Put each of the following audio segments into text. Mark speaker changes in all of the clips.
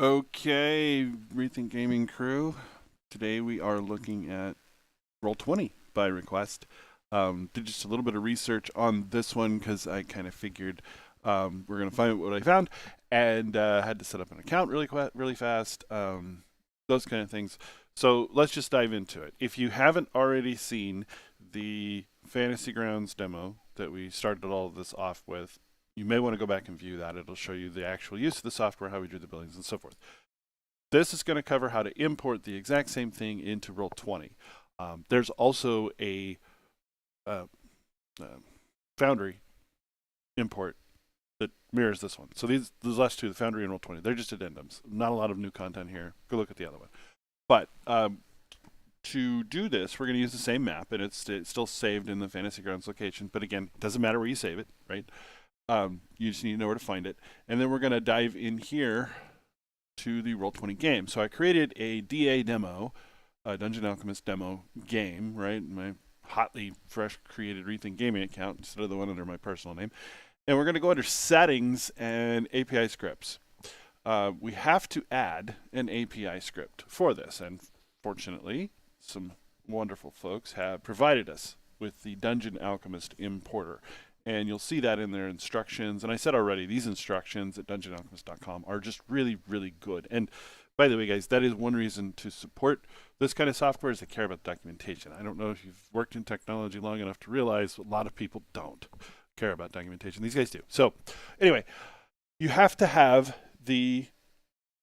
Speaker 1: Okay, Rethink Gaming crew. Today we are looking at Roll20 by request. Did just a little bit of research on this one because I kind of figured we're going to find what I found and had to set up an account really fast, those kind of things. So let's just dive into it. If you haven't already seen the Fantasy Grounds demo that we started all of this off with, you may want to go back and view that. It'll show you the actual use of the software, how we drew the buildings, and so forth. This is going to cover how to import the exact same thing into Roll20. There's also a uh, uh, Foundry import that mirrors this one. So these last two, the Foundry and Roll20, they're just addendums. Not a lot of new content here. Go look at the other one. But to do this, we're going to use the same map, and it's still saved in the Fantasy Grounds location. But again, it doesn't matter where you save it, right? You just need to know where to find it. And then we're going to dive in here to the Roll20 game. So I created a DA demo, a Dungeon Alchemist demo game, right? My hotly fresh created Rethink Gaming account instead of the one under my personal name. And we're going to go under Settings and API Scripts. We have to add an API script for this. And fortunately, some wonderful folks have provided us with the Dungeon Alchemist importer. And you'll see that in their instructions. And I said already, these instructions at dungeonalchemist.com are just really, really good. And by the way, guys, that is one reason to support this kind of software is they care about documentation. I don't know if you've worked in technology long enough to realize a lot of people don't care about documentation. These guys do. So anyway, you have to have the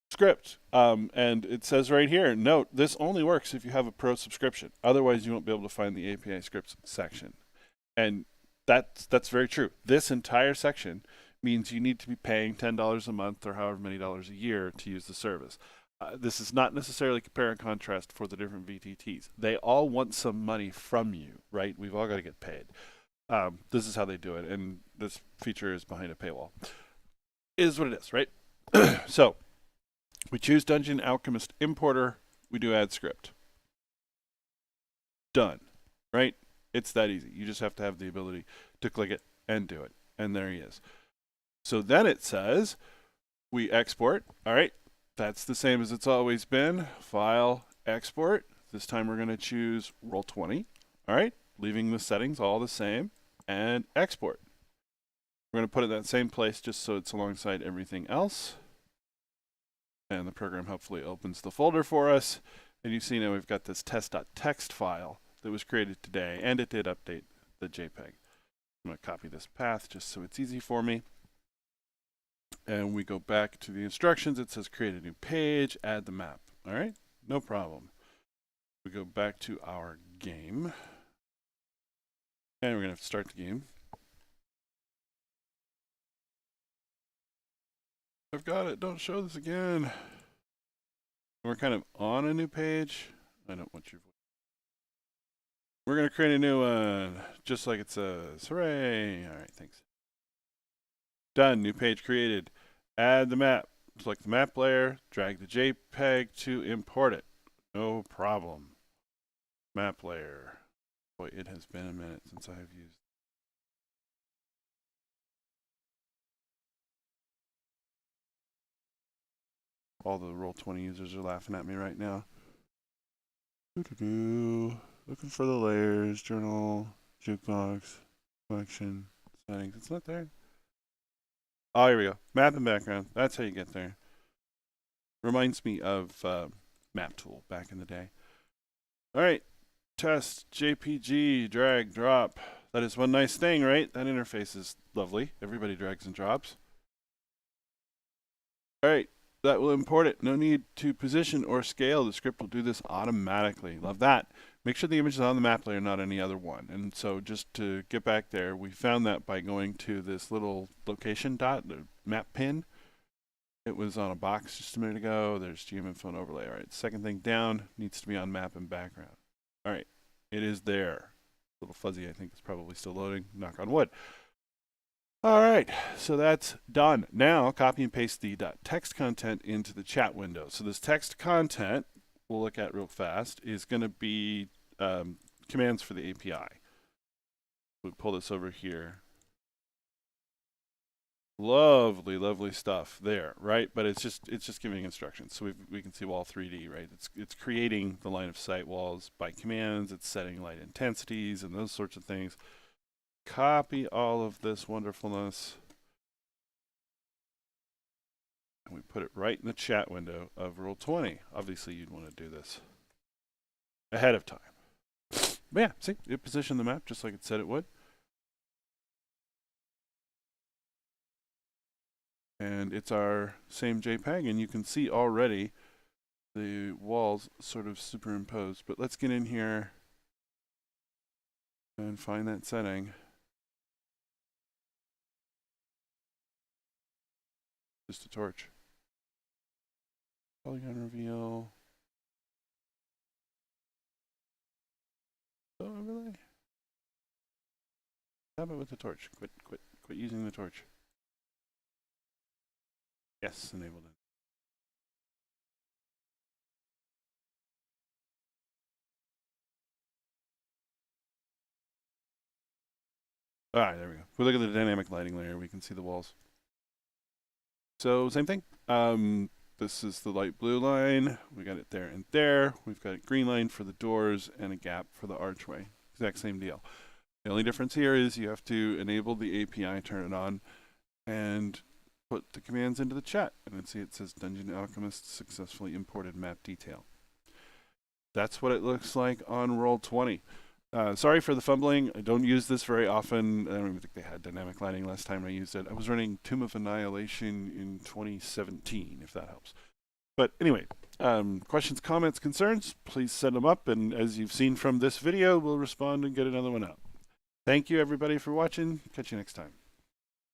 Speaker 1: script. And it says right here, note, this only works if you have a pro subscription. Otherwise, you won't be able to find the API scripts section. And that's very true. This entire section means you need to be paying $10 a month or however many dollars a year to use the service. This is not necessarily compare and contrast for the different VTTs. They all want some money from you, right? We've all got to get paid. This is how they do it, and this feature is behind a paywall. It is what it is, right? So we choose Dungeon Alchemist Importer. We do add script. Done, right? It's that easy. You just have to have the ability to click it and do it. And there he is. So then it says we export. All right. That's the same as it's always been. File, export. This time we're going to choose Roll20. All right. Leaving the settings all the same. And export. We're going to put it in that same place just so it's alongside everything else. And the program hopefully opens the folder for us. And you see now we've got this test.txt file that was created today, and it did update the JPEG. I'm going to copy this path just so it's easy for me. And we go back to the instructions. It says create a new page, add the map. All right, no problem. We go back to our game, and we're going to have to start the game. I've got it. Don't show this again. We're kind of on a new page. I don't want your voice. We're going to create a new one, just like it says. Hooray! All right, thanks. Done. New page created. Add the map. Select the map layer. Drag the JPEG to import it. No problem. Map layer. Boy, it has been a minute since I've used. All the Roll20 users are laughing at me right now. Looking for the layers, journal, jukebox, collection, settings. It's not there. Oh, here we go. Map and background. That's how you get there. Reminds me of Map Tool back in the day. All right. Test, JPG, drag, drop. That is one nice thing, right? That interface is lovely. Everybody drags and drops. All right. That will import it. No need to position or scale. The script will do this automatically. Love that. Make sure the image is on the map layer, not any other one. And so just to get back there, we found that by going to this little location dot, the map pin. It was on a box just a minute ago. There's GeoInfo and overlay. All right, second thing down needs to be on map and background. All right, it is there. A little fuzzy, I think it's probably still loading. Knock on wood. All right, so that's done. Now copy and paste the text content into the chat window. So this text content we'll look at real fast is going to be commands for the API. We pull this over here. Lovely, lovely stuff there, right? But it's just giving instructions. So we can see wall 3D, right? It's creating the line of sight walls by commands. It's setting light intensities and those sorts of things. Copy all of this wonderfulness, and we put it right in the chat window of Roll20. Obviously, you'd want to do this ahead of time. But yeah, see, it positioned the map just like it said it would. And it's our same JPEG, and you can see already the walls sort of superimposed. But let's get in here and find that setting. Just a torch. Polygon reveal. Overlay. Tap it with the torch. Quit using the torch. Yes, enabled it. All right, there we go. If we look at the dynamic lighting layer, we can see the walls. So same thing. This is the light blue line. We got it there and there. We've got a green line for the doors and a gap for the archway. Exact same deal. The only difference here is you have to enable the API, turn it on, and put the commands into the chat. And then see it says Dungeon Alchemist successfully imported map detail. That's what it looks like on Roll20. Sorry for the fumbling. I don't use this very often. I don't even think they had dynamic lighting last time I used it. I was running Tomb of Annihilation in 2017, if that helps. But anyway, questions, comments, concerns, please send them up. And as you've seen from this video, we'll respond and get another one out. Thank you, everybody, for watching. Catch you next time.